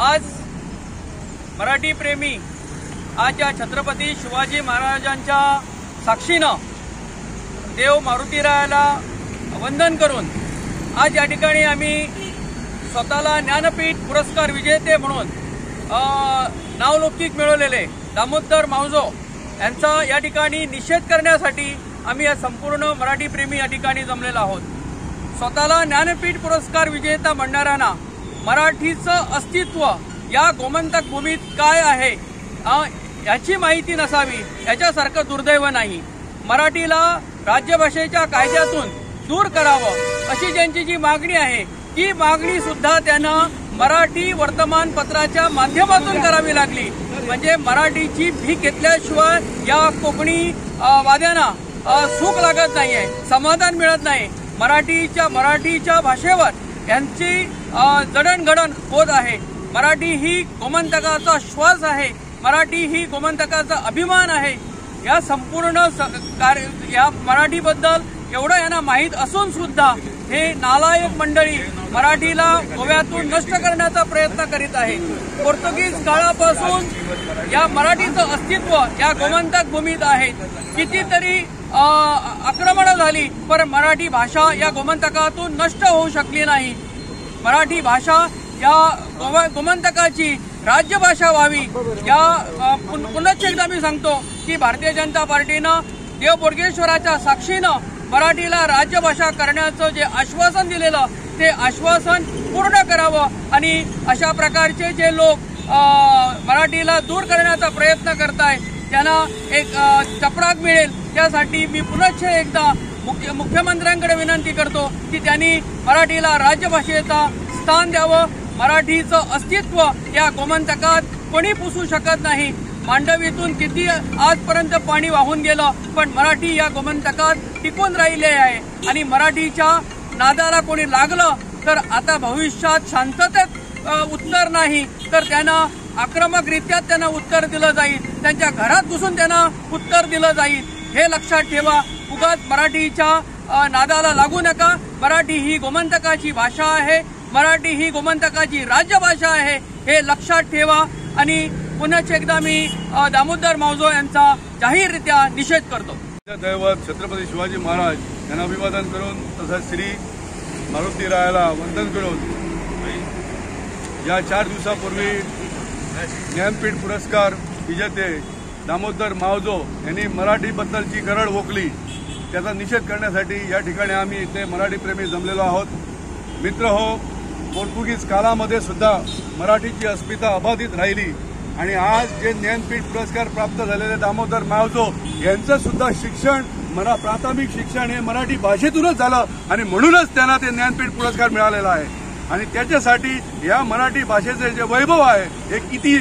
आज मराठी प्रेमी आज या छत्रपती शिवाजी महाराजांच्या साक्षीनं देव मारुतीरायाला वंदन करून आज या ठिकाणी आम्ही स्वतःला ज्ञानपीठ पुरस्कार विजेते म्हणून नावलौकिक मिळवलेले दामोदर मावजो यांचा या ठिकाणी निषेध करण्यासाठी आम्ही या संपूर्ण मराठी प्रेमी या ठिकाणी जमलेलो आहोत। स्वतःला ज्ञानपीठ पुरस्कार विजेता म्हणणाऱ्यांना मराठीचं अस्तित्व या गोमंतक भूमीत काय आहे याची माहिती नसावी याच्यासारखं दुर्दैव नाही। मराठीला राज्यभाषेच्या कायद्यातून दूर करावं अशी ज्यांची जी मागणी आहे ती मागणी सुद्धा त्यांना मराठी वर्तमानपत्राच्या माध्यमातून करावी लागली। म्हणजे मराठीची भीक घेतल्याशिवाय या कोकणी वाद्यांना सुख लागत नाहीये, समाधान मिळत नाही। मराठीच्या भाषेवर यांची जडणघडण होत आहे। मराठी ही गोमंतकाचा श्वास आहे, मराठी ही गोमंतकाचा अभिमान आहे। या संपूर्ण या मराठीबद्दल एवढं यांना माहीत असून सुद्धा हे नालायक मंडळी मराठीला गोव्यातून नष्ट करण्याचा प्रयत्न करीत आहे। पोर्तुगीज काळापासून या मराठीचं अस्तित्व या गोमंतक भूमीत आहे। कितीतरी आक्रमणं झाली पण मराठी भाषा या गोमंतकातून नष्ट होऊ शकली नाही। मराठी भाषा या गोमंतकाची राज्यभाषा व्हावी या पुनश्च एकदा मी सांगतो की भारतीय जनता पार्टीनं देव बोडगेश्वराच्या साक्षीनं मराठीला राज्यभाषा करण्याचं जे आश्वासन दिलेलं ते आश्वासन पूर्ण करावं आणि अशा प्रकारचे जे लोक मराठीला दूर करण्याचा प्रयत्न करताय त्यांना एक चपराक मिळेल त्यासाठी मी पुनश्च एकदा मुख्यमंत्र्यांकडे विनंती करतो की त्यांनी मराठीला राज्यभाषेचा स्थान द्यावं। मराठीचं अस्तित्व या गोमंतकात कोणी पुसू शकत नाही। मांडवीतून किती आजपर्यंत पाणी वाहून गेलं पण मराठी या गोमंतकात टिकून राहिली आहे आणि मराठीच्या नादाला कोणी लागलं तर आता भविष्यात शांततेत उत्तर नाही तर त्यांना आक्रमकरित्या त्यांना उत्तर दिलं जाईल, त्यांच्या घरात घुसून त्यांना उत्तर दिलं जाईल। हे लक्षात ठेवा, उगाच मराठीच्या नादाला लागू नका। मराठी ही गोमंतकाची भाषा आहे, मराठी ही गोमंतकाची राज्यभाषा आहे हे लक्षात ठेवा। आणि पुनश्च एकदा मी दामोदर मावजो यांचा जाहीररित्या निषेध करतो। दैवत छत्रपती शिवाजी महाराज यांना अभिवादन करून तसंच श्री मारुतीरायाला वंदन करून या 4 दिवसापूर्वी ज्ञानपीठ पुरस्कार विजेते दामोदर मावजो यांनी मराठीबद्दलची गरळ ओकली त्याचा निषेध करण्यासाठी या ठिकाणी आम्ही इथे मराठी प्रेमी जमलेलो आहोत। मित्र हो, पोर्तुगीज काळामध्ये सुद्धा मराठीची अस्मिता अबाधित राहिली आणि आज जे ज्ञानपीठ पुरस्कार प्राप्त झालेले दामोदर मावजो यांचं सुद्धा शिक्षण प्राथमिक शिक्षण हे मराठी भाषेतूनच झालं आणि म्हणूनच त्यांना ते ज्ञानपीठ पुरस्कार मिळालेला आहे। आणि त्याच्यासाठी या मराठी भाषेचे जे वैभव आहे हे किती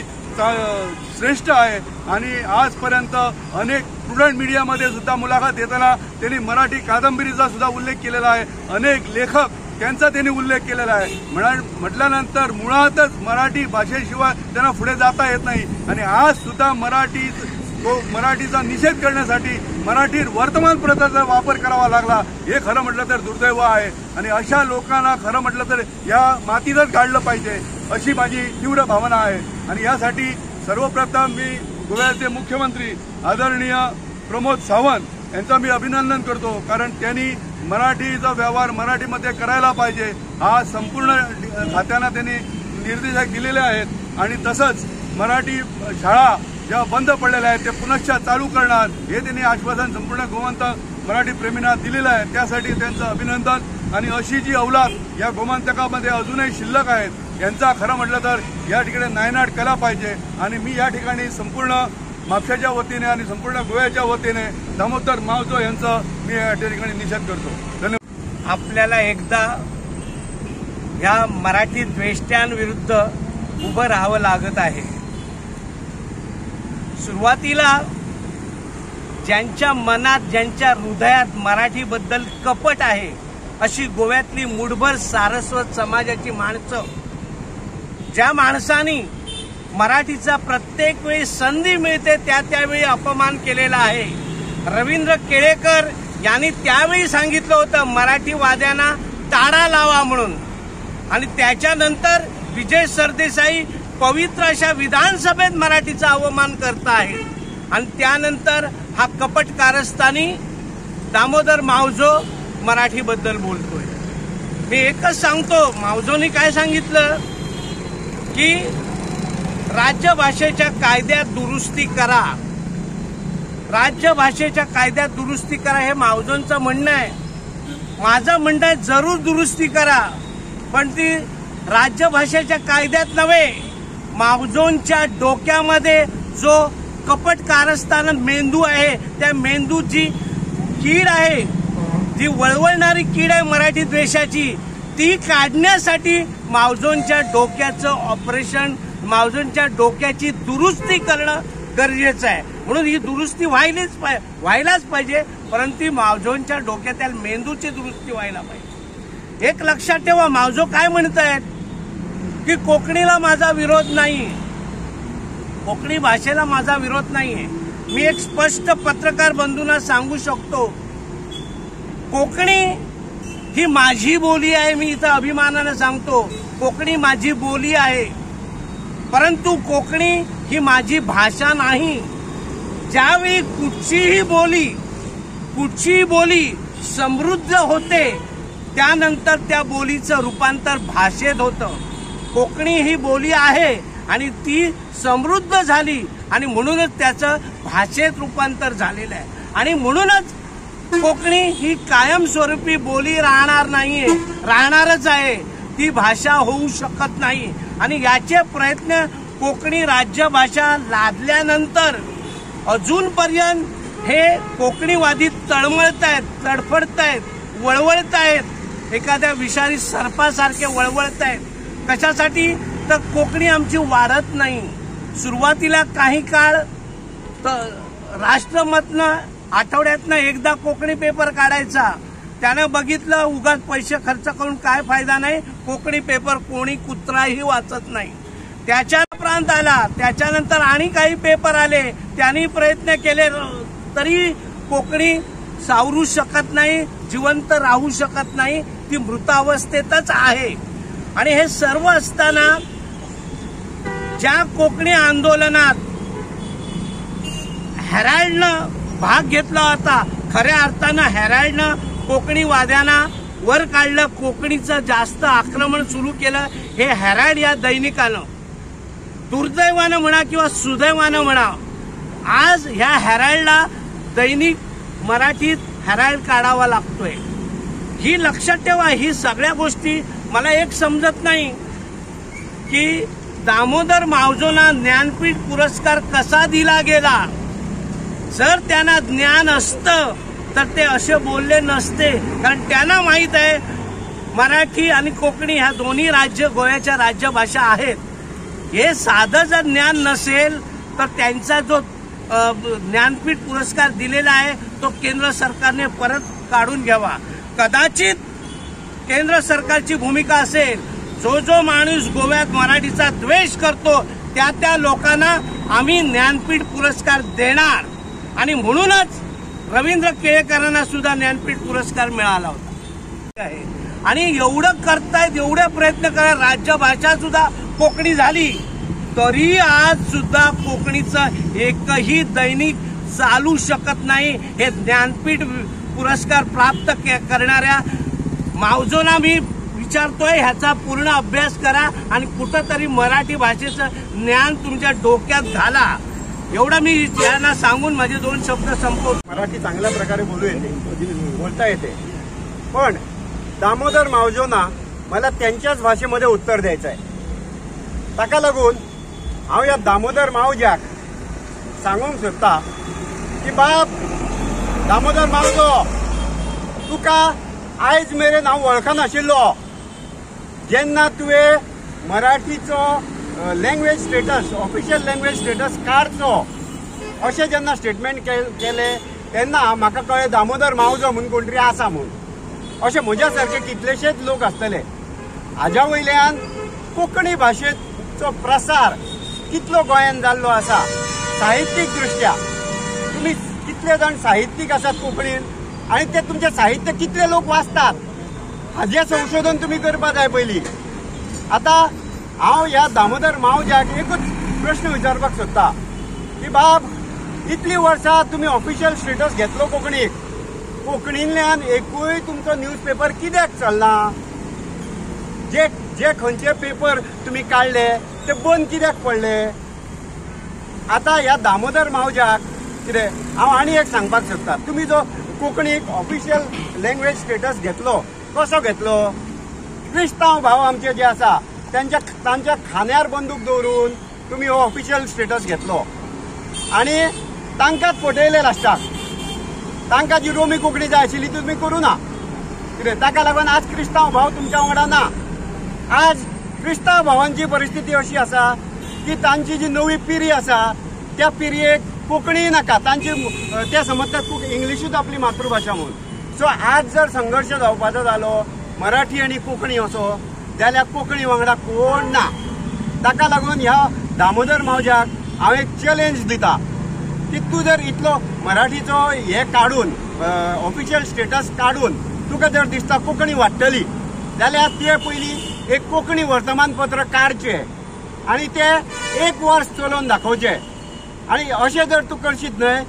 श्रेष्ठ आहे। आणि आजपर्यंत अनेक प्रुडंट मीडियामध्ये सुद्धा मुलाखत देताना त्यांनी मराठी कादंबरीचा सुद्धा उल्लेख केलेला आहे, अनेक लेखक त्यांचा त्यांनी उल्लेख केलेला आहे। म्हटल्यानंतर मुळातच मराठी भाषेशिवाय त्यांना पुढे जाता येत नाही आणि आज सुद्धा मराठीचा निषेध करण्यासाठी मराठी वर्तमानपत्राचा वापर करावा लागला हे खरं म्हटलं तर दुर्दैव आहे। आणि अशा लोकांना खरं म्हटलं तर या मातीतच काढलं पाहिजे अशी माझी तीव्र भावना आहे। आणि यासाठी सर्वप्रथम मी गोव्याचे मुख्यमंत्री आदरणीय प्रमोद सावंत यांचं मी अभिनंदन करतो कारण त्यांनी मराठीचा व्यवहार मराठीमध्ये करायला पाहिजे हा संपूर्ण खात्यांना त्यांनी निर्देश दिलेले आहेत। आणि तसंच मराठी शाळा ज्या बंद पडलेल्या आहेत ते पुनश्च चालू करणार हे त्यांनी आश्वासन संपूर्ण गोमंतक मराठी प्रेमींना दिलेलं आहे, त्यासाठी त्यांचं अभिनंदन। आणि अशी जी अवलाद या गोमंतकामध्ये अजूनही शिल्लक आहेत यांचा खरं म्हटलं तर या ठिकाणी नायनाट केला पाहिजे। आणि मी या ठिकाणी संपूर्ण म्हापशाच्या वतीने आणि संपूर्ण गोव्याच्या वतीने दामोदर मावजो यांचं मी या ठिकाणी निषेध करतो। धन्यवाद। आपल्याला एकदा या मराठी द्वेष्ट्यांविरुद्ध उभं राहावं लागत आहे। सुरुवातीला ज्यांच्या मनात ज्यांच्या हृदयात मराठीबद्दल कपट आहे अशी गोव्यातली मूठभर सारस्वत समाजाची माणसं, ज्या माणसांनी मराठीचा प्रत्येक वेळी संधी मिळते त्यावेळी अपमान केलेला आहे। रवींद्र केळेकर यांनी त्यावेळी सांगितलं होतं मराठीवाद्यांना ताडा लावा म्हणून, आणि त्याच्यानंतर विजय सरदेसाई पवित्र अशा विधानसभेत मराठीचा अवमान करत आहेत आणि त्यानंतर हा कपट कारस्थानी दामोदर मावजो मराठीबद्दल बोलतोय। मी एकच सांगतो, मावजोनी काय सांगितलं की राज्यभाषेच्या कायद्यात दुरुस्ती करा, राज्यभाषेच्या कायद्यात दुरुस्ती करा, हे मावजोंचं म्हणणं आहे। माझं म्हणणं आहे जरूर दुरुस्ती करा, पण ती राज्यभाषेच्या कायद्यात नव्हे, मावजोंच्या डोक्यामध्ये जो कपट कारस्थान मेंदू आहे, त्या मेंदूची कीड आहे, जी वळवळणारी कीड आहे मराठी द्वेषाची, ती काढण्यासाठी मावजोंच्या डोक्याचं ऑपरेशन, मावजोंच्या डोक्याची दुरुस्ती करणं गरजेचं आहे। म्हणून ही दुरुस्ती व्हायलाच पाहिजे, परंतु मावजोंच्या डोक्यातील मेंदूची दुरुस्ती व्हायला पाहिजे। एक लक्षात ठेवा, मावजो काय म्हणतायत की कोकणीला माझा विरोध नाही, कोकणी भाषेला माझा विरोध नाहीये। मी एक स्पष्ट पत्रकार बंधूंना सांगू शकतो, कोकणी ही माझी बोली आहे। मी इथं अभिमानाने सांगतो, कोकणी माझी बोली आहे, परंतु कोकणी ही माझी भाषा नाही। ज्यावेळी कुठचीही बोली समृद्ध होते, त्यानंतर त्या बोलीचं रूपांतर भाषेत होतं। कोकणी ही बोली आहे आणि ती समृद्ध झाली आणि म्हणूनच त्याचं भाषेत रूपांतर झालेलं आहे आणि म्हणूनच कोकणी ही कायमस्वरूपी बोली राहणार नाहीये, राहणारच आहे, ती भाषा होऊ शकत नाही। आणि याचे प्रयत्न कोकणी राज्यभाषा लादल्यानंतर अजूनपर्यंत हे कोकणीवादी तळमळतायत, तडफडतायत, वळवळतायत, एखाद्या विषारी सर्पासारखे वळवळतायत। कशासाठी? तर कोकणी आमची वाढत नाही। सुरुवातीला काही काळ राष्ट्रमतनं आठवड्यातनं एकदा कोकणी पेपर काढायचा, त्यानं बघितलं उगाच पैसे खर्च करून काय फायदा नाही, कोकणी पेपर कोणी कुत्राही वाचत नाही। त्याच्या प्रांत आला, त्याच्यानंतर आणि काही पेपर आले, त्यांनी प्रयत्न केले, तरी कोकणी सावरू शकत नाही, जिवंत राहू शकत नाही, ती मृतावस्थेतच आहे। आणि हे सर्व असताना ज्या कोकणी आंदोलनात हेराल्डनं भाग घेतला होता, खऱ्या अर्थानं हेराल्डनं कोकणीवाद्यांना वर काढलं, कोकणीचं जास्त आक्रमण सुरू केलं, हे हेराल्ड या दैनिकानं, दुर्दैवानं म्हणा किंवा सुदैवानं म्हणा, आज ह्या हेराल्डला दैनिक मराठीत हेराल्ड काढावा लागतोय। ही लक्षात ठेवा, ही सगळ्या गोष्टी मला एक समजत नाही की दामोदर मावजोंना ज्ञानपीठ पुरस्कार कसा दिला गेला। जर त्यांना ज्ञान असतं तर ते असे बोलले नसते, कारण त्यांना माहित आहे मराठी आणि कोकणी ह्या दोन्ही गोव्याच्या राज्यभाषा आहेत। हे साधं जर ज्ञान नसेल तर त्यांचा जो ज्ञानपीठ पुरस्कार दिलेला आहे तो केंद्र सरकारने परत काढून घ्यावा। कदाचित केंद्र सरकारची भूमिका असेल, जो माणूस गोव्यात मराठीचा द्वेष करतो त्या लोकांना आम्ही ज्ञानपीठ पुरस्कार देणार, आणि म्हणूनच रवींद्र केळकरांना सुद्धा ज्ञानपीठ पुरस्कार मिळाला होता। आणि एवढं करतायत, एवढे प्रयत्न करा, राज्यभाषा सुद्धा कोकणी झाली, तरी आज सुद्धा कोकणीचं एकही दैनिक चालू शकत नाही। हे ज्ञानपीठ पुरस्कार प्राप्त करणाऱ्या मावजोंना मी विचारतोय, ह्याचा पूर्ण अभ्यास करा आणि कुठंतरी मराठी भाषेचं ज्ञान तुमच्या डोक्यात घाला। एवढं मी यांना सांगून माझे 2 शब्द संपवतो। मराठी चांगल्या प्रकारे बोलता येते, पण दामोदर मावजोंना मला त्यांच्याच भाषेमध्ये उत्तर द्यायचं आहे। ताका लागून हांव या दामोदर मावज्याक सांगूंक सोदता की बाप दामोदर मावजो, तुका आयज मेरेन हांव वळखनाशिल्लो, जेन्ना तुवें मराठीचो language status, official language status काडचो अशें जेन्ना स्टेटमेंट केले तेन्ना म्हाका कळ्ळें दामोदर मावजो म्हूण कोण तरी आसा म्हूण। अशें म्हज्या सारके कितलेशेच लोक आसतले। हाज्या वयल्यान कोंकणी भाशेचो प्रसार कितलो गोंयांत जाल्लो आसा साहित्यीक दृश्ट्या। तुमी कितले जाण साहित्यीक आसात कोंकणीन आणि ते तुमचे साहित्य कितले लोक वाचतात हाजें संशोधन तुम्ही करपा जाय पयलीं। आता हांव ह्या दामोदर मावज्याक एकूच प्रश्न विचारपाक सोदता की बाब इतली वर्सां तुमी ऑफिशियल स्टेटस घेतलो कोंकणीक, कोंकणींतल्यान एकूय तुमचो न्यूज पेपर कित्याक चलना? जे खंयचे पेपर तुमी काडले ते बंद कित्याक पडले? आता ह्या दामोदर मावज्याक कितें हांव आनी एक सांगपाक सोदता, तुमी जो कोंकणीक ऑफिशियल लँग्वेज स्टेटस घेतलो कसो घेतलो? क्रिस्तांव भाव आमचे जे आसा तांच्या खांद्यार बंदूक दवरून तुमी हो ऑफिशियल स्टेटस घेतलो आनी तांकांच फटयले लास्टाक. तांकां जी रोमी कोंकणी जाय आशिल्ली ती तुमी करूं ना. कितें ताका लागून आज क्रिस्तांव भाव तुमच्या वांगडा ना. आज क्रिस्तांव भावांची परिस्थिती अशी आसा की तांची जी नवी पिढी आसा त्या पिरयेक कोंकणी नाका, ते समजतात इंग्लिशूच आपली मातृभाषा म्हणून. सो आज जर संघर्ष जावपाचो जालो मराठी आनी कोंकणी असो जाल्यार कोंकणी वांगडा कोण ना. ताका लागून ह्या दामोदर मावज्याक हांव एक चॅलेंज दिता की तूं जर इतलो मराठीचो हे काडून ऑफिशियल स्टेटस काडून तुका जर दिसता कोंकणी वाडटली जाल्यार ते पयलीं एक कोंकणी वर्तमानपत्र काडचें आनी ते 1 वर्स चलोवन दाखोवचें. आनी अशें जर तूं करशीत न्हय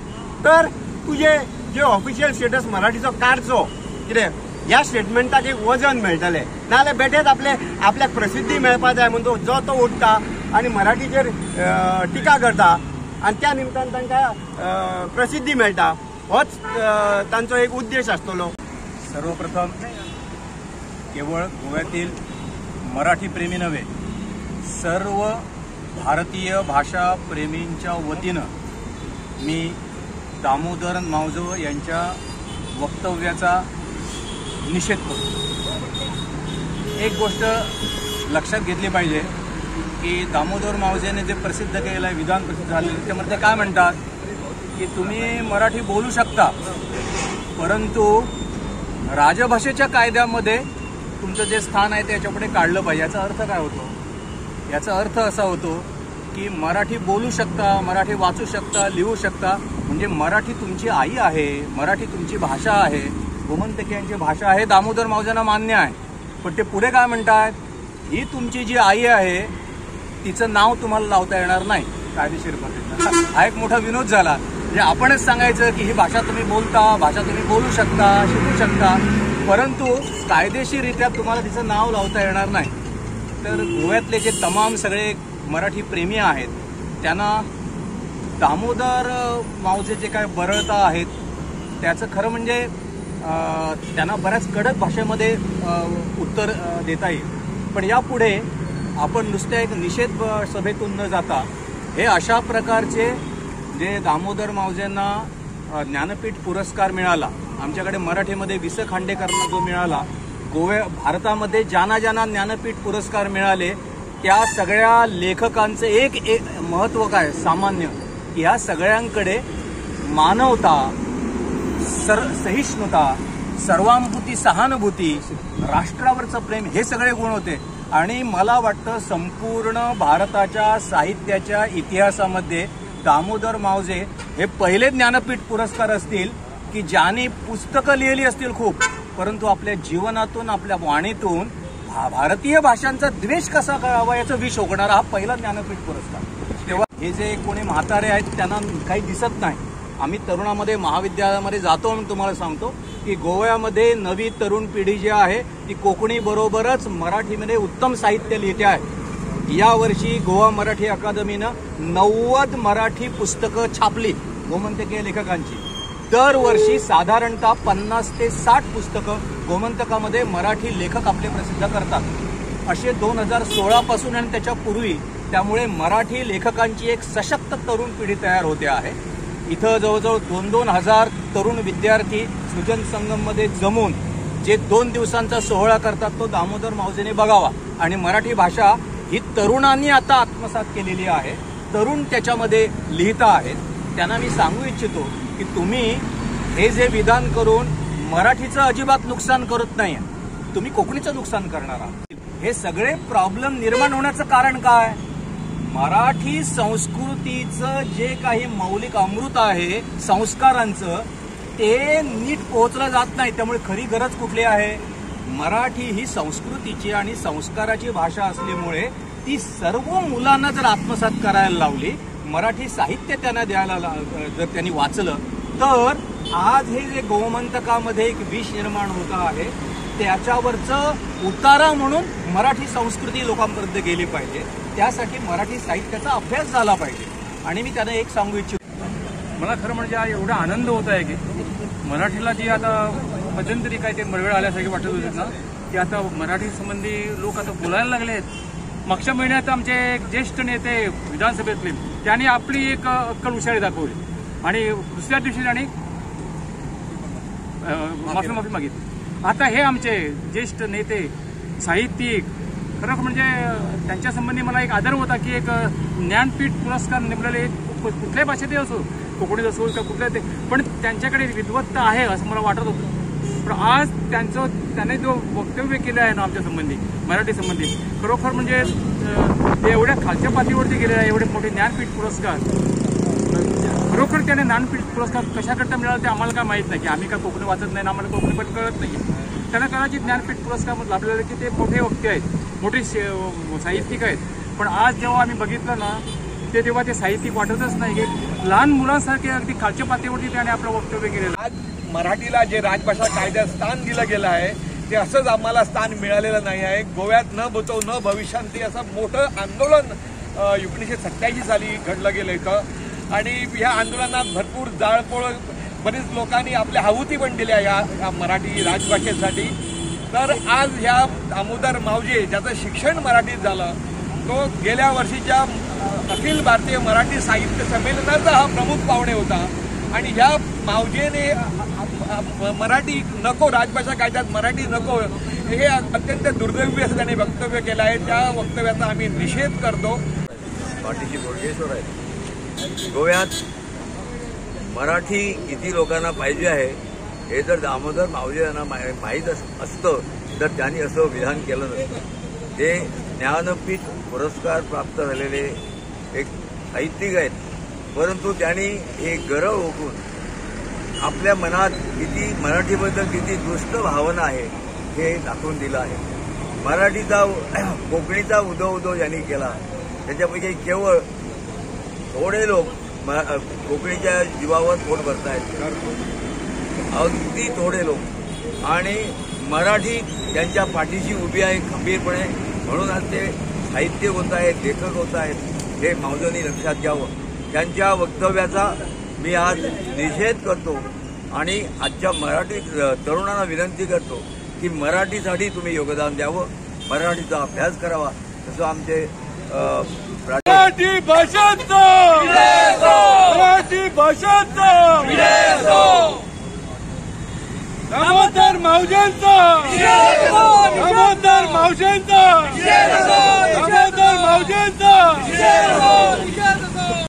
तर तुजे जे ऑफिशियल स्टेटस मराठीचो काडचो कितें ह्या स्टेटमेंटाक एक वजन मेळटलें. नाजाल्यार बेठेच आपल्याक प्रसिद्धी मेळपा जाय म्हणून जो तो उठता आनी मराठीचेर टिका करता आनी त्या निमतान तांकां प्रसिद्धी मेळटा. होच तांचो एक उद्देश आसतलो. सर्वप्रथम केवळ गोव्यातील मराठी प्रेमी नव्हे, सर्व भारतीय भाषा प्रेमींच्या वतीनं मी दामोदर मावजो यांच्या वक्तव्याचा निषेध करतो. एक गोष्ट लक्षात घेतली पाहिजे की दामोदर मावजेने जे प्रसिद्ध केलेलं आहे, विधान प्रसिद्ध झालेलं, त्यामध्ये काय म्हणतात की तुम्ही मराठी बोलू शकता परंतु राजभाषेच्या कायद्यामध्ये तुमचं जे स्थान आहे त्याच्यापुढे काढलं पाहिजे. याचा अर्थ काय होतो? याचा अर्थ असा होतो की मराठी बोलू शकता, मराठी वाचू शकता, लिहू शकता, म्हणजे मराठी तुमची आई आहे, मराठी तुमची भाषा आहे, गोमंतकीयांची भाषा आहे, दामोदर मावजांना मान्य आहे. पण ते पुढे काय म्हणतात, ही तुमची जी आई आहे तिचं नाव तुम्हाला लावता येणार नाही कायदेशीर पद्धतीने. हा एक मोठा विनोद झाला. म्हणजे आपणच सांगायचं की ही भाषा तुम्ही बोलता, भाषा तुम्ही बोलू शकता, शिकू शकता, परंतु कायदेशीररित्या तुम्हाला तिचं नाव लावता येणार नाही. तर गोव्यातले जे तमाम सगळे मराठी प्रेमी आहेत त्यांना दामोदर मावजे जे काय बरळता आहेत त्याचं खरं म्हणजे त्यांना बऱ्याच कडक भाषेमध्ये उत्तर देता येईल. पण यापुढे आपण नुसत्या एक निषेध सभेतून न जाता हे अशा प्रकारचे जे दामोदर मावजेंना ज्ञानपीठ पुरस्कार मिळाला, आमच्याकडे मराठीमध्ये वि. स. खांडेकरांना जो मिळाला, भारतामध्ये ज्यांना ज्यांना ज्ञानपीठ पुरस्कार मिळाले त्या सगळ्या लेखकांचं एक महत्त्व काय सामान्य, या सगळ्यांकडे मानवता, सहिष्णुता, सर्वांभूती, सहानुभूती, राष्ट्रावरचं प्रेम हे सगळे गुण होते. आणि मला वाटतं संपूर्ण भारताच्या साहित्याच्या इतिहासामध्ये दामोदर मावजे हे पहिले ज्ञानपीठ पुरस्कार असतील की ज्यांनी पुस्तकं लिहिली असतील खूप, परंतु आपल्या जीवनातून, आपल्या वाणीतून भारतीय भाषांचा द्वेष कसा करावा याचं विष ओकणारा हा पहिला ज्ञानपीठ पुरस्कार. तेव्हा हे जे कोणी म्हातारे आहेत त्यांना काही दिसत नाही. आम्ही तरुणामध्ये महाविद्यालयामध्ये जातो म्हणून तुम्हाला सांगतो की गोव्यामध्ये नवी तरुण पिढी जी आहे ती कोकणी बरोबरच मराठीमध्ये उत्तम साहित्य लिहिते आहे. यावर्षी गोवा मराठी अकादमीनं 90 मराठी पुस्तकं छापली गोमंतकीय लेखकांची. दरवर्षी साधारणतः 50 ते 60 पुस्तकं गोमंतकामध्ये मराठी लेखक आपले प्रसिद्ध करतात. असे 2016 पासून आणि त्याच्या पूर्वी, त्यामुळे मराठी लेखकांची एक सशक्त तरुण पिढी तयार होते आहे. इथं जवळजवळ 2-2 हजार तरुण विद्यार्थी सृजन संगममध्ये जमून जे 2 दिवसांचा सोहळा करतात तो दामोदर मावजेने बघावा. आणि मराठी भाषा ही तरुणांनी आता आत्मसात केलेली आहे, तरुण त्याच्यामध्ये लिहिता आहेत. त्यांना मी सांगू इच्छितो की तुम्ही हे जे विधान करून मराठीचं अजिबात नुकसान करत नाही, तुम्ही कोकणीचं नुकसान करणार आहात. हे सगळे प्रॉब्लेम निर्माण होण्याचं कारण काय? मराठी संस्कृतीचं जे काही मौलिक अमृत आहे संस्कारांचं, ते नीट पोहोचलं जात नाही. त्यामुळे खरी गरज कुठली आहे? मराठी ही संस्कृतीची आणि संस्काराची भाषा असल्यामुळे ती सर्व मुलांना जर आत्मसात करायला लावली, मराठी साहित्य त्यांना द्यायला जर त्यांनी वाचलं, तर आज हे जे गोमंतकामध्ये एक विष निर्माण होत आहे त्याच्यावरचं उतारा म्हणून मराठी संस्कृती लोकांपर्यंत गेली पाहिजे. त्यासाठी मराठी साहित्याचा अभ्यास झाला पाहिजे. आणि मी त्यांना एक सांगू इच्छितो, मला खरं म्हणजे एवढा आनंद होत आहे की मराठीला जी आता मध्यंतरी काय ते मळवेळ आल्यासारखे वाटत होते ना, की आता मराठी संबंधी लोक आता बोलायला लागले आहेत. मागच्या महिन्यात आमचे एक ज्येष्ठ नेते विधानसभेतले त्यांनी आपली एक अक्कल हुशारी दाखवली आणि दुसऱ्या दिवशी त्यांनी माफी मागितली. आता हे आमचे ज्येष्ठ नेते साहित्यिक खरं म्हणजे त्यांच्या संबंधी मला एक आदर होता की एक ज्ञानपीठ पुरस्कार नेमलेले कुठल्याही भाषेतही असो, कोकणीत असो का कुठल्या ते, पण त्यांच्याकडे विद्वत्ता आहे असं मला वाटत होतं. पण आज त्याने जो वक्तव्य केलं आहे ना आमच्या संबंधी, मराठी संबंधी, खरोखर म्हणजे ते एवढ्या खालच्या पातळीवरती गेलेले आहे. एवढे मोठे ज्ञानपीठ पुरस्कार, खरोखर त्याने ज्ञानपीठ पुरस्कार कशाकरता मिळाला ते आम्हाला काय माहीत नाही, की आम्ही काय कोकणी वाचत नाही, आम्हाला कोकणी पण कळत नाही. त्यांना कदाचित ज्ञानपीठ पुरस्कार लाभलेले की ते मोठे वक्ते आहेत, मोठे साहित्यिक आहेत. पण आज जेव्हा आम्ही बघितलं ना, ते तेव्हा ते साहित्यिक वाटतच नाही की लहान मुलांसारखे अगदी खालच्या पातळीवरती त्याने आपलं वक्तव्य केलेलं. आज मराठीला जे राजभाषा कायद्यात स्थान दिलं गेलं आहे ते असंच आम्हाला स्थान मिळालेलं नाही आहे. गोव्यात न भूतो न भविष्यांती असं मोठं आंदोलन 1987 साली घडलं गेलं इथं आणि ह्या आंदोलनात भरपूर जाळपोळ बरीच लोकांनी आपल्या आहुती पण दिल्या या मराठी राजभाषेसाठी. तर आज ह्या दामोदर मावजे ज्याचं शिक्षण मराठीत झालं, तो गेल्या वर्षीच्या अखिल भारतीय मराठी साहित्य संमेलनाचा हा प्रमुख पाहुणे होता आणि ह्या मावजेने मराठी नको, राजभाषा कायद्यात मराठी नको हे अत्यंत दुर्दैवी असं त्याने वक्तव्य केलं आहे. त्या वक्तव्याचा आम्ही निषेध करतो. पाठीशी बोडगेश्वर आहे. गोव्यात मराठी किती लोकांना पाहिजे आहे हे जर दामोदर मावजे यांना माहीत असतं तर त्यांनी असं विधान केलं नसतं. ते ज्ञानपीठ पुरस्कार प्राप्त झालेले एक साहित्यिक आहेत, परंतु त्यांनी हे गरव ओळखून आपल्या मनात किती मराठीबद्दल किती दुष्ट भावना आहे हे दाखवून दिलं आहे. मराठीचा कोकणीचा उदो ज्यांनी केला त्याच्यापैकी केवळ थोडे लोक कोकणीच्या जीवावर पोट भरतायत, अगदी थोडे लोक, आणि मराठी त्यांच्या पाठीशी उभी आहे खंबीरपणे. म्हणून आज ते साहित्यिक होत आहेत, लेखक होत आहेत, हे मावजोंनी लक्षात घ्यावं. त्यांच्या वक्तव्याचा मी आज निषेध करतो आणि आजच्या मराठी तरुणांना विनंती करतो की मराठीसाठी तुम्ही योगदान द्यावं, मराठीचा अभ्यास करावा. तसं आमचे मराठी भाषेचा मराठी भाषेचा दामोदर मावजेंचा दामोदर मावजेंचा